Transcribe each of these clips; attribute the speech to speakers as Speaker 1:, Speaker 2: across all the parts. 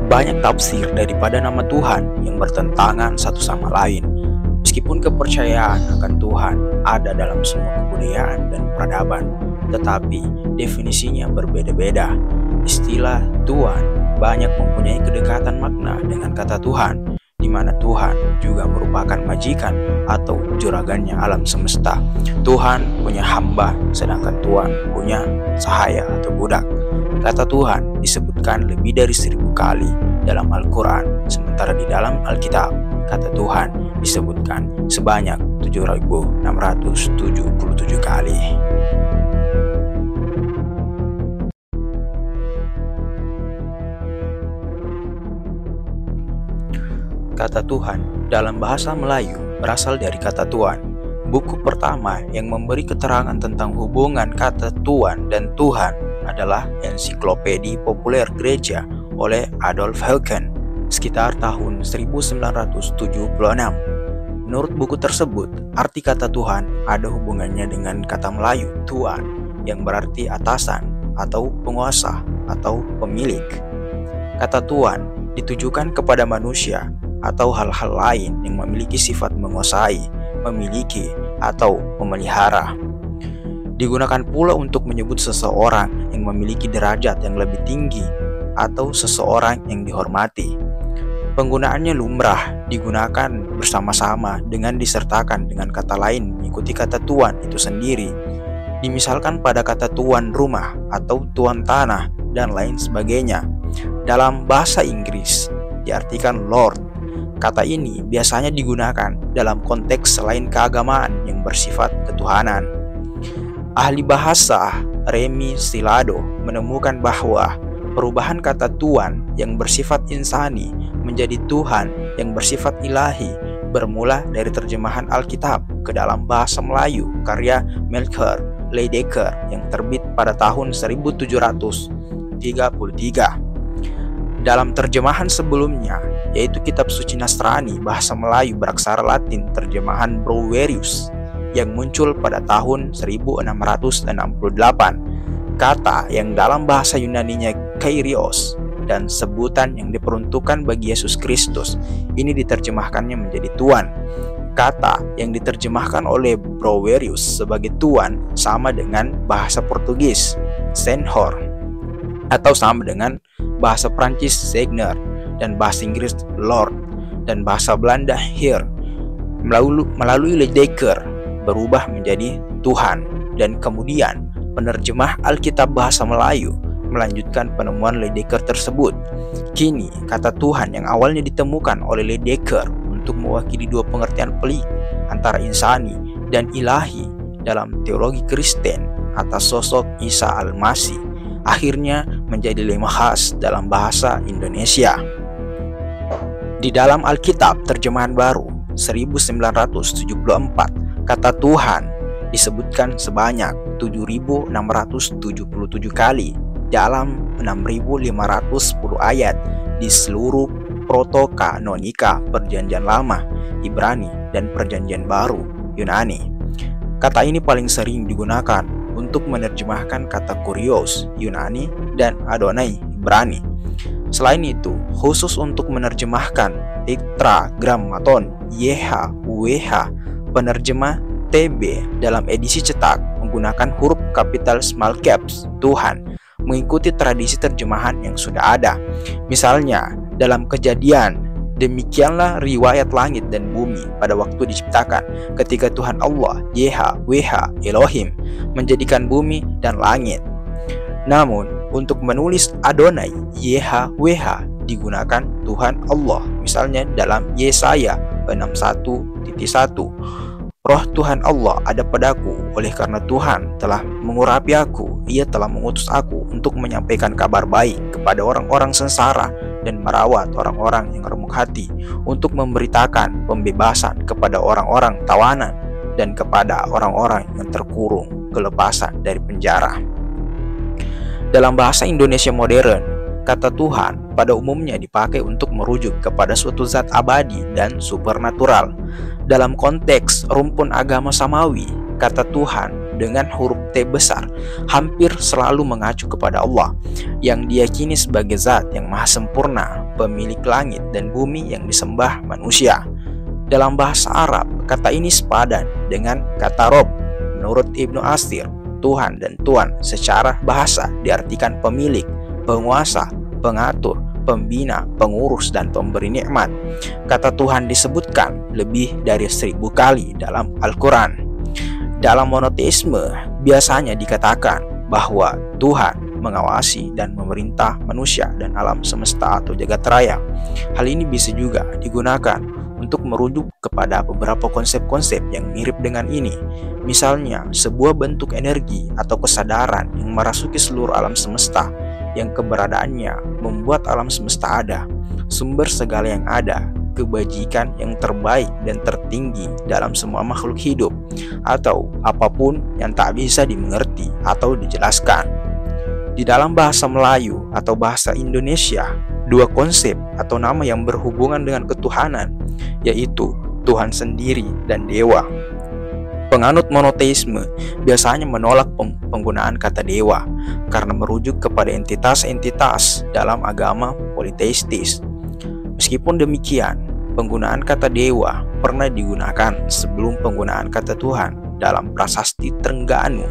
Speaker 1: banyak tafsir daripada nama Tuhan yang bertentangan satu sama lain. Meskipun kepercayaan akan Tuhan ada dalam semua kebudayaan dan peradaban, tetapi definisinya berbeda-beda. Istilah Tuhan banyak mempunyai kedekatan makna dengan kata Tuhan, di mana Tuhan juga merupakan majikan atau juragannya alam semesta. Tuhan punya hamba, sedangkan Tuhan punya sahaya atau budak. Kata Tuhan disebutkan lebih dari 1000 kali dalam Al-Quran, sementara di dalam Alkitab kata Tuhan disebutkan sebanyak 7.677 kali. Kata Tuhan dalam bahasa Melayu berasal dari kata Tuan. Buku pertama yang memberi keterangan tentang hubungan kata Tuan dan Tuhan adalah Ensiklopedia Populer Gereja oleh Adolf Hilken sekitar tahun 1976. Menurut buku tersebut, arti kata Tuhan ada hubungannya dengan kata Melayu Tuan yang berarti atasan atau penguasa atau pemilik. Kata Tuan ditujukan kepada manusia atau hal-hal lain yang memiliki sifat menguasai, memiliki, atau memelihara. Digunakan pula untuk menyebut seseorang yang memiliki derajat yang lebih tinggi atau seseorang yang dihormati. Penggunaannya lumrah digunakan bersama-sama dengan disertakan dengan kata lain mengikuti kata tuan itu sendiri. Dimisalkan pada kata tuan rumah atau tuan tanah dan lain sebagainya. Dalam bahasa Inggris diartikan Lord. Kata ini biasanya digunakan dalam konteks selain keagamaan yang bersifat ketuhanan. Ahli bahasa Remy Stilado menemukan bahwa perubahan kata Tuan yang bersifat insani menjadi Tuhan yang bersifat ilahi bermula dari terjemahan Alkitab ke dalam bahasa Melayu karya Melchior Ledecker yang terbit pada tahun 1733. Dalam terjemahan sebelumnya, yaitu Kitab Suci Nasrani bahasa Melayu beraksara Latin terjemahan Brouwerius yang muncul pada tahun 1668. Kata yang dalam bahasa Yunaninya Kyrios dan sebutan yang diperuntukkan bagi Yesus Kristus ini diterjemahkannya menjadi Tuan. Kata yang diterjemahkan oleh Brouwerius sebagai Tuan sama dengan bahasa Portugis Senhor atau sama dengan bahasa Prancis Seigneur dan bahasa Inggris Lord dan bahasa Belanda Heer. Melalui Ledecker berubah menjadi Tuhan, dan kemudian penerjemah Alkitab bahasa Melayu melanjutkan penemuan Ledecker tersebut. Kini kata Tuhan yang awalnya ditemukan oleh Ledecker untuk mewakili dua pengertian pelik antara insani dan ilahi dalam teologi Kristen atas sosok Isa Al-Masih akhirnya menjadi lema khas dalam bahasa Indonesia. Di dalam Alkitab terjemahan baru 1974, kata Tuhan disebutkan sebanyak 7.677 kali dalam 6.510 ayat di seluruh protokanonika Perjanjian Lama Ibrani dan Perjanjian Baru Yunani. Kata ini paling sering digunakan untuk menerjemahkan kata kurios Yunani dan Adonai Ibrani. Selain itu, khusus untuk menerjemahkan Tetragrammaton YHWH, penerjemah TB dalam edisi cetak menggunakan huruf kapital small caps Tuhan mengikuti tradisi terjemahan yang sudah ada. Misalnya, dalam Kejadian, demikianlah riwayat langit dan bumi pada waktu diciptakan, ketika Tuhan Allah YHWH Elohim menjadikan bumi dan langit. Namun, untuk menulis Adonai YHWH digunakan Tuhan Allah. Misalnya dalam Yesaya 61:1, Roh Tuhan Allah ada padaku, oleh karena Tuhan telah mengurapi aku. Ia telah mengutus aku untuk menyampaikan kabar baik kepada orang-orang sengsara dan merawat orang-orang yang remuk hati, untuk memberitakan pembebasan kepada orang-orang tawanan dan kepada orang-orang yang terkurung kelepasan dari penjara. Dalam bahasa Indonesia modern, kata Tuhan pada umumnya dipakai untuk merujuk kepada suatu zat abadi dan supernatural. Dalam konteks rumpun agama samawi, kata Tuhan dengan huruf T besar hampir selalu mengacu kepada Allah yang diyakini sebagai zat yang maha sempurna, pemilik langit dan bumi yang disembah manusia. Dalam bahasa Arab, kata ini sepadan dengan kata Rob. Menurut Ibnu Asir, Tuhan dan Tuan secara bahasa diartikan pemilik, penguasa, pengatur, pembina, pengurus, dan pemberi nikmat. Kata Tuhan disebutkan lebih dari 1000 kali dalam Al-Quran. Dalam monoteisme, biasanya dikatakan bahwa Tuhan mengawasi dan memerintah manusia dan alam semesta atau jagat raya. Hal ini bisa juga digunakan untuk merujuk kepada beberapa konsep-konsep yang mirip dengan ini. Misalnya, sebuah bentuk energi atau kesadaran yang merasuki seluruh alam semesta, yang keberadaannya membuat alam semesta ada, sumber segala yang ada, kebajikan yang terbaik dan tertinggi dalam semua makhluk hidup, atau apapun yang tak bisa dimengerti atau dijelaskan. Di dalam bahasa Melayu atau bahasa Indonesia, dua konsep atau nama yang berhubungan dengan ketuhanan, yaitu Tuhan sendiri dan dewa. Penganut monoteisme biasanya menolak penggunaan kata dewa karena merujuk kepada entitas-entitas dalam agama politeistis. Meskipun demikian, penggunaan kata dewa pernah digunakan sebelum penggunaan kata Tuhan dalam prasasti Trengganu,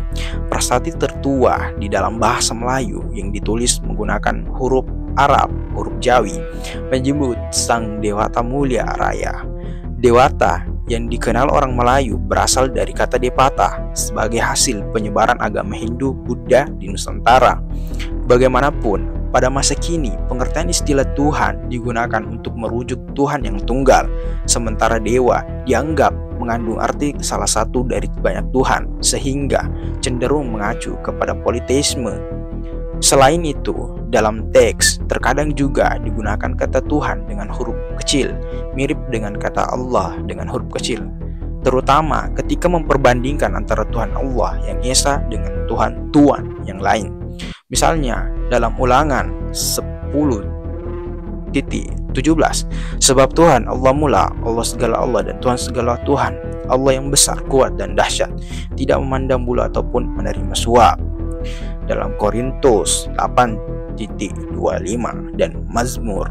Speaker 1: prasasti tertua di dalam bahasa Melayu yang ditulis menggunakan huruf Arab, huruf Jawi, menyebut Sang Dewata Mulia Raya. Dewata yang dikenal orang Melayu berasal dari kata Depata sebagai hasil penyebaran agama Hindu Buddha di Nusantara. Bagaimanapun, pada masa kini pengertian istilah Tuhan digunakan untuk merujuk Tuhan yang tunggal, sementara dewa dianggap mengandung arti salah satu dari banyak Tuhan, sehingga cenderung mengacu kepada politeisme. Selain itu, dalam teks terkadang juga digunakan kata Tuhan dengan huruf kecil, mirip dengan kata Allah dengan huruf kecil, terutama ketika memperbandingkan antara Tuhan Allah yang Esa dengan Tuhan Tuan yang lain. Misalnya dalam Ulangan 10:17, sebab Tuhan Allah mula, Allah segala Allah dan Tuhan segala Tuhan, Allah yang besar, kuat dan dahsyat, tidak memandang bulu ataupun menerima suap. Dalam Korintus 8:25 dan Mazmur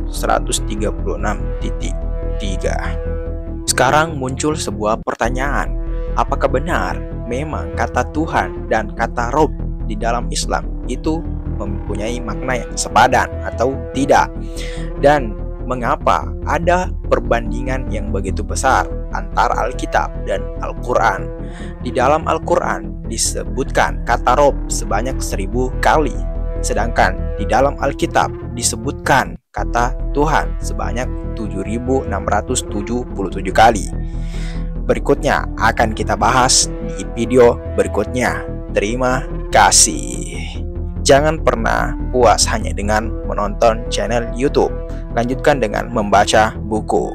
Speaker 1: 136:3. Sekarang muncul sebuah pertanyaan, apakah benar memang kata Tuhan dan kata Rob di dalam Islam itu mempunyai makna yang sepadan atau tidak? Dan mengapa ada perbandingan yang begitu besar antara Alkitab dan Al-Quran? Di dalam Al-Quran disebutkan kata Rob sebanyak 1000 kali, sedangkan di dalam Alkitab disebutkan kata Tuhan sebanyak 7677 kali. Berikutnya akan kita bahas di video berikutnya. Terima kasih. Jangan pernah puas hanya dengan menonton channel YouTube. Lanjutkan dengan membaca buku.